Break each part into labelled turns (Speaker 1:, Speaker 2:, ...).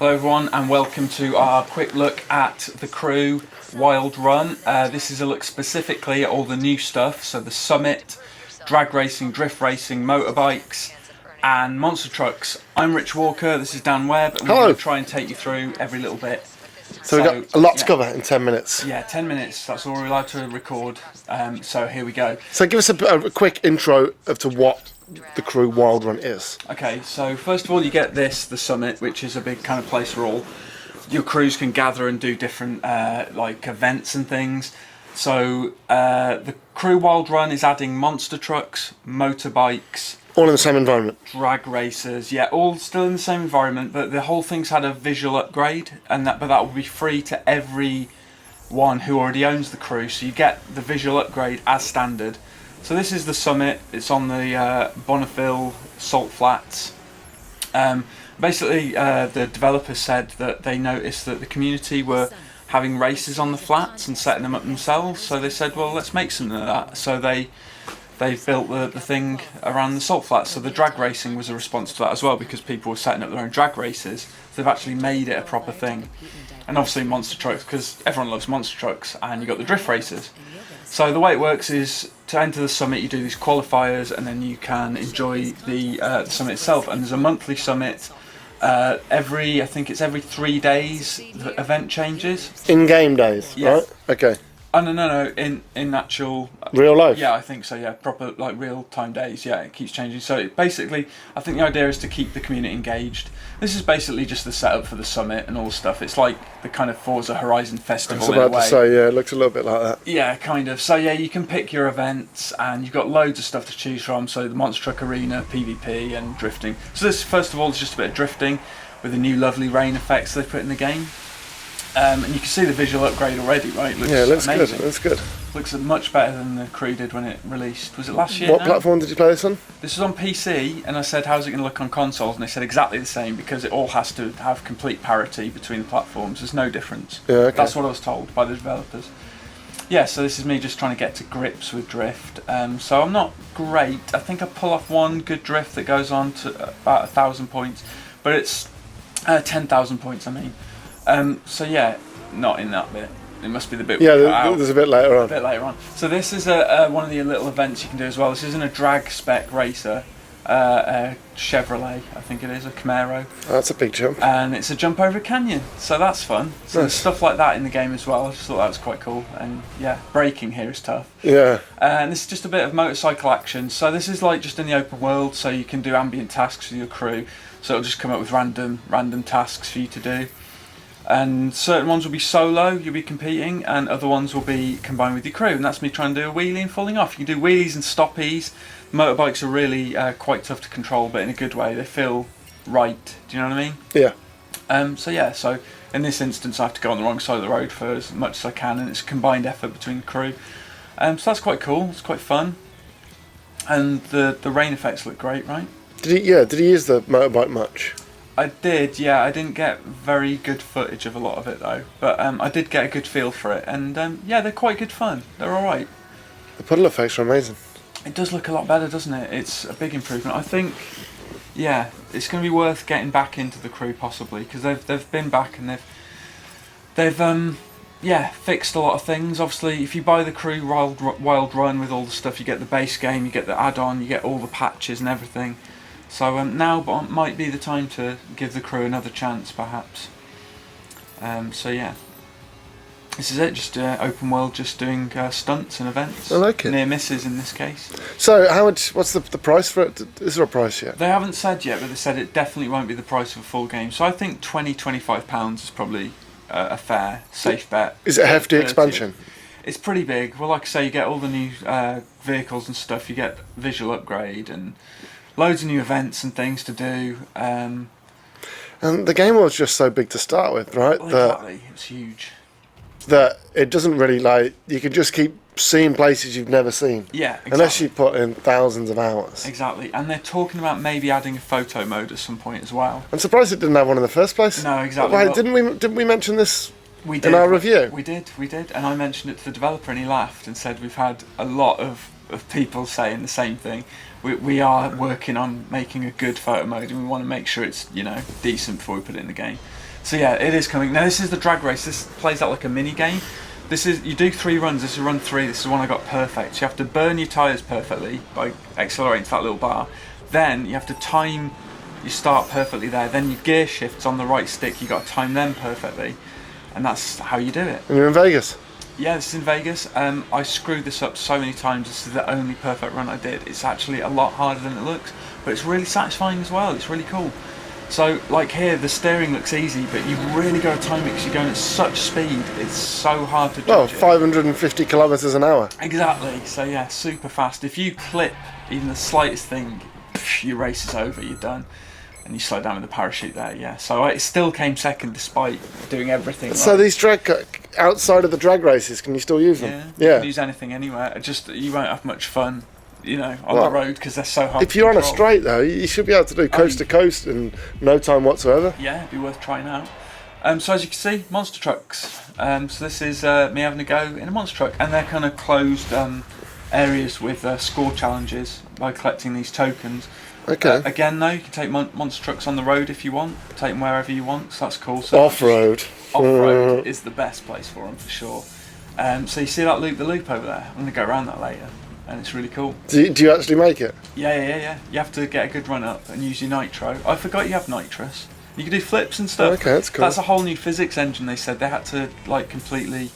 Speaker 1: Hello everyone and welcome to our quick look at the Crew Wild Run. This is a look specifically at all the new stuff, so the Summit, drag racing, drift racing, motorbikes and monster trucks. I'm Rich Walker, this is Dan Webb, and we're going to try and take you through every little bit.
Speaker 2: So we've got a lot to cover in 10 minutes.
Speaker 1: Yeah, 10 minutes, that's all we're allowed to record, so here we go.
Speaker 2: So give us a quick intro to what the Crew Wild Run is.
Speaker 1: Okay, so first of all you get the Summit, which is a big kind of place where all your crews can gather and do different like events and things. So the Crew Wild Run is adding monster trucks, motorbikes,
Speaker 2: all in the same environment.
Speaker 1: Drag racers, yeah, all still in the same environment, but the whole thing's had a visual upgrade, and that will be free to everyone who already owns the Crew. So you get the visual upgrade as standard. So this is the Summit. It's on the Bonneville Salt Flats. Basically, the developers said that they noticed that the community were having races on the flats and setting them up themselves. So they said, well, let's make something of that. So they've built the thing around the Salt Flats. So the drag racing was a response to that as well, because people were setting up their own drag races. So they've actually made it a proper thing. And obviously monster trucks, because everyone loves monster trucks, and you've got the drift races. So the way it works is, to enter the Summit you do these qualifiers, and then you can enjoy the Summit itself. And there's a monthly Summit. I think it's every 3 days the event changes.
Speaker 2: In game days,
Speaker 1: yes.
Speaker 2: Right? Okay.
Speaker 1: Oh no, in actual
Speaker 2: real life.
Speaker 1: Yeah, I think so. Yeah, proper like real time days. Yeah, it keeps changing. So basically, I think the idea is to keep the community engaged. This is basically just the setup for the Summit and all the stuff. It's like the kind of Forza Horizon festival.
Speaker 2: I was about to say, yeah, it looks a little bit like that.
Speaker 1: Yeah, kind of. So yeah, you can pick your events, and you've got loads of stuff to choose from. So the Monster Truck Arena, PvP, and drifting. So this, first of all, is just a bit of drifting with the new lovely rain effects they put in the game. And you can see the visual upgrade already, right?
Speaker 2: It looks
Speaker 1: amazing.
Speaker 2: Good. Looks good.
Speaker 1: Looks much better than the Crew did when it released. Was it last year?
Speaker 2: What platform did you play this on?
Speaker 1: This was on PC, and I said, how's it going to look on consoles? And they said exactly the same, because it all has to have complete parity between the platforms. There's no difference.
Speaker 2: Yeah, okay.
Speaker 1: That's what I was told by the developers. Yeah, so this is me just trying to get to grips with drift. So I'm not great. I think I pull off one good drift that goes on to about 1,000 points, but it's 10,000 points, I mean. So yeah, not in that bit. It must be the bit.
Speaker 2: Yeah, there's a bit later on.
Speaker 1: A bit later on. So this is one of the little events you can do as well. This isn't a drag spec racer, a Chevrolet, I think it is, a Camaro.
Speaker 2: Oh, that's a big jump.
Speaker 1: And it's a jump over a canyon, so that's fun. So
Speaker 2: nice.
Speaker 1: There's stuff like that in the game as well. I just thought that was quite cool. And yeah, braking here is tough.
Speaker 2: Yeah.
Speaker 1: And this is just a bit of motorcycle action. So this is like just in the open world, so you can do ambient tasks with your crew. So it'll just come up with random tasks for you to do. And certain ones will be solo, you'll be competing, and other ones will be combined with your crew. And that's me trying to do a wheelie and falling off. You can do wheelies and stoppies. Motorbikes are really quite tough to control, but in a good way. They feel right. Do you know what I mean?
Speaker 2: Yeah.
Speaker 1: So in this instance, I have to go on the wrong side of the road for as much as I can, and it's a combined effort between the crew. So that's quite cool. It's quite fun. And the rain effects look great, right?
Speaker 2: Did he use the motorbike much?
Speaker 1: I did, yeah. I didn't get very good footage of a lot of it though, but I did get a good feel for it, and yeah, they're quite good fun. They're all right.
Speaker 2: The puddle effects are amazing.
Speaker 1: It does look a lot better, doesn't it? It's a big improvement. I think, yeah, it's going to be worth getting back into the Crew possibly, because they've been back and they've fixed a lot of things. Obviously, if you buy the Crew Wild Run with all the stuff, you get the base game, you get the add-on, you get all the patches and everything. So now might be the time to give the Crew another chance, perhaps. So yeah, this is it. Just open world, just doing stunts and events.
Speaker 2: I like it.
Speaker 1: Near misses in this case.
Speaker 2: So how much? What's the price for it? Is there a price yet?
Speaker 1: They haven't said yet, but they said it definitely won't be the price of a full game. So I think £25 is probably a fair, safe bet.
Speaker 2: Is it a hefty expansion?
Speaker 1: It's pretty big. Well, like I say, you get all the new vehicles and stuff. You get visual upgrade and loads of new events and things to do.
Speaker 2: And the game was just so big to start with, right?
Speaker 1: Well, exactly. It's huge.
Speaker 2: That it doesn't really, like, you can just keep seeing places you've never seen.
Speaker 1: Yeah, exactly.
Speaker 2: Unless you put in thousands of hours.
Speaker 1: Exactly. And they're talking about maybe adding a photo mode at some point as well.
Speaker 2: I'm surprised it didn't have one in the first place.
Speaker 1: No, exactly.
Speaker 2: Wait, didn't we mention this
Speaker 1: we did.
Speaker 2: in our review?
Speaker 1: We did. And I mentioned it to the developer and he laughed and said we've had a lot of people saying the same thing. We are working on making a good photo mode and we want to make sure it's, you know, decent before we put it in the game. So yeah, it is coming. Now this is the drag race. This plays out like a mini game. You do 3 runs. This is run 3. This is the one I got perfect. So you have to burn your tyres perfectly by accelerating to that little bar. Then you have to time your start perfectly there. Then your gear shifts on the right stick. You got to time them perfectly, and that's how you do it.
Speaker 2: And you're in Vegas.
Speaker 1: Yeah, this is in Vegas. I screwed this up so many times. This is the only perfect run I did. It's actually a lot harder than it looks, but it's really satisfying as well. It's really cool. So, like here, the steering looks easy, but you've really got to time it because you're going at such speed. It's so hard to judge.
Speaker 2: Well, 550 kilometres an hour.
Speaker 1: Exactly. So yeah, super fast. If you clip even the slightest thing, your race is over. You're done, and you slow down with the parachute there. Yeah. So it still came second despite doing everything.
Speaker 2: So these outside of the drag races, can you still use them?
Speaker 1: Yeah. You can use anything anywhere. Just you won't have much fun, on the road because they're so hard.
Speaker 2: If you're on a straight though, you should be able to do coast to coast in no time whatsoever.
Speaker 1: Yeah, it'd be worth trying out. So as you can see, monster trucks. So this is me having a go in a monster truck, and they're kind of closed areas with score challenges by collecting these tokens.
Speaker 2: Okay.
Speaker 1: Again, though, you can take monster trucks on the road if you want. Take them wherever you want, so that's cool. So
Speaker 2: off-road.
Speaker 1: Off-road is the best place for them for sure. So you see that loop over there? I'm going to go around that later, and it's really cool.
Speaker 2: Do you actually make it?
Speaker 1: Yeah. You have to get a good run up and use your nitro. I forgot you have nitrous. You can do flips and stuff.
Speaker 2: Okay, that's cool.
Speaker 1: That's a whole new physics engine. They said they had to completely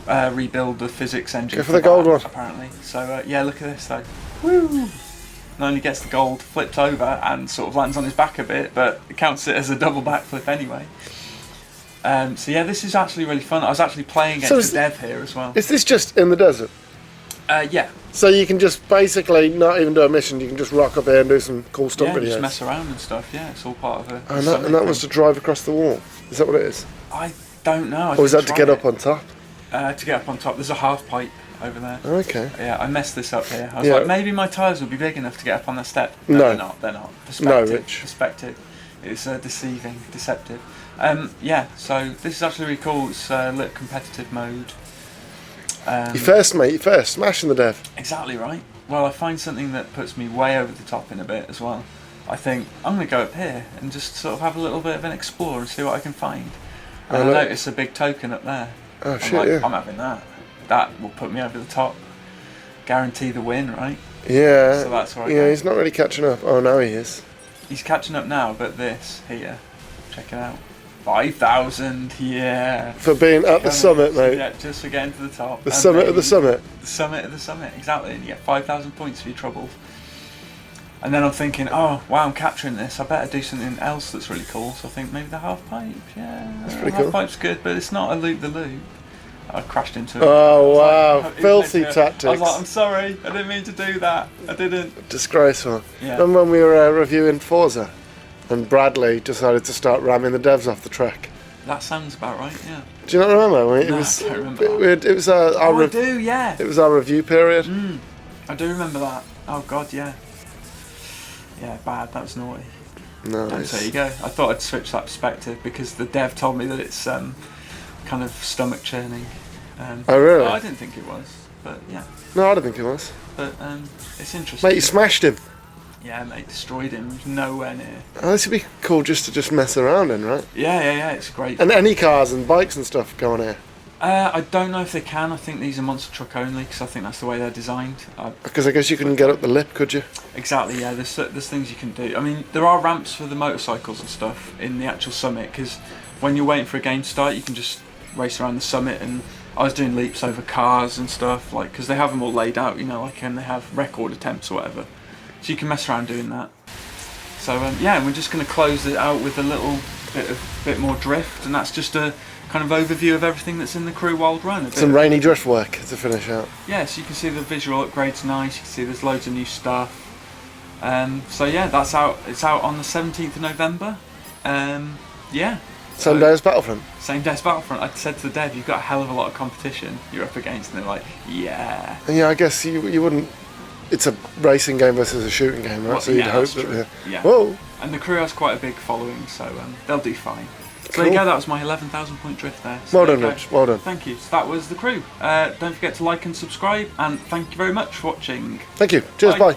Speaker 1: rebuild the physics engine.
Speaker 2: Go for the gold one.
Speaker 1: Apparently. So yeah, look at this though. Woo! Not only gets the gold, flips over and sort of lands on his back a bit, but it counts it as a double backflip anyway. So yeah, this is actually really fun. I was actually playing against the dev here as well.
Speaker 2: Is this just in the desert?
Speaker 1: Yeah.
Speaker 2: So you can just basically not even do a mission, you can just rock up here and do some cool stunt videos.
Speaker 1: Just mess around and stuff, yeah, it's all part of it.
Speaker 2: And that was to drive across the wall. Is that what it is?
Speaker 1: I don't know.
Speaker 2: Or is that to get up on top?
Speaker 1: To get up on top. There's a half pipe over there.
Speaker 2: Okay.
Speaker 1: Yeah, I messed this up here. I was like, maybe my tyres will be big enough to get up on the step.
Speaker 2: No,
Speaker 1: they're not. Perspective.
Speaker 2: No, Rich.
Speaker 1: Perspective. It's deceptive. Yeah, so this is actually really cool. It's lit competitive mode.
Speaker 2: You first, smashing the dev.
Speaker 1: Exactly right. Well, I find something that puts me way over the top in a bit as well. I think I'm going to go up here and just sort of have a little bit of an explore and see what I can find. And I notice a big token up there.
Speaker 2: Oh shit, yeah.
Speaker 1: I'm having that. That will put me over the top. Guarantee the win, right?
Speaker 2: Yeah.
Speaker 1: So that's where I
Speaker 2: go.
Speaker 1: go.
Speaker 2: He's not really catching up. Oh, now he is.
Speaker 1: He's catching up now, but this here, check it out. 5,000, yeah.
Speaker 2: For being at the summit, mate.
Speaker 1: Yeah, just for getting to the top.
Speaker 2: The summit of the summit.
Speaker 1: The summit of the summit, exactly. And you get 5,000 points for your troubles. And then I'm thinking, oh, wow, I'm capturing this. I better do something else that's really cool. So I think maybe the half pipe, yeah.
Speaker 2: That's pretty
Speaker 1: half
Speaker 2: cool.
Speaker 1: pipe's good, but it's not a loop-the-loop. I crashed into it.
Speaker 2: Oh, wow. Filthy tactics.
Speaker 1: I was like, I'm sorry, I didn't mean to do that. I didn't.
Speaker 2: Disgraceful.
Speaker 1: Yeah.
Speaker 2: Remember when we were reviewing Forza and Bradley decided to start ramming the devs off the track?
Speaker 1: That sounds about right, yeah.
Speaker 2: Do you not remember?
Speaker 1: I don't remember.
Speaker 2: It was our
Speaker 1: I do, yeah.
Speaker 2: It was our review period.
Speaker 1: I do remember that. Oh, God, yeah. Yeah, bad. That was naughty.
Speaker 2: Nice.
Speaker 1: So there you go. I thought I'd switch that perspective because the dev told me that it's kind of stomach churning.
Speaker 2: Oh really?
Speaker 1: I didn't think it was, but yeah.
Speaker 2: No, I don't think it was.
Speaker 1: But it's interesting.
Speaker 2: Mate, you smashed him.
Speaker 1: Yeah, mate, destroyed him. Nowhere near.
Speaker 2: Oh, this would be cool just to mess around in, right?
Speaker 1: Yeah. It's great.
Speaker 2: And any cars and bikes and stuff go on here.
Speaker 1: I don't know if they can. I think these are monster truck only because I think that's the way they're designed.
Speaker 2: Because I guess you couldn't get up the lip, could you?
Speaker 1: Exactly, yeah. There's things you can do. I mean, there are ramps for the motorcycles and stuff in the actual summit because when you're waiting for a game to start, you can just race around the summit. And I was doing leaps over cars and stuff, like because they have them all laid out, and they have record attempts or whatever. So you can mess around doing that. So yeah, we're just going to close it out with a little bit more drift, and that's just a kind of overview of everything that's in the Crew Wild Run.
Speaker 2: Some rainy drift work to finish out.
Speaker 1: Yeah, so you can see the visual upgrade's nice. You can see there's loads of new stuff. So yeah, that's out. It's out on the 17th of November. Yeah.
Speaker 2: Same day as Battlefront.
Speaker 1: Same day as Battlefront. I said to the dev, you've got a hell of a lot of competition you're up against, and they're like, yeah.
Speaker 2: And yeah, I guess you wouldn't. It's a racing game versus a shooting game, right?
Speaker 1: Well,
Speaker 2: so you'd hope
Speaker 1: that. Yeah.
Speaker 2: Whoa.
Speaker 1: And the crew has quite a big following, so they'll do fine. So
Speaker 2: Cool.
Speaker 1: there you go, that was my 11,000 point drift there. So
Speaker 2: Well done, Rich. Well done.
Speaker 1: Thank you. So that was the crew. Don't forget to like and subscribe, and thank you very much for watching.
Speaker 2: Thank you. Cheers. Bye.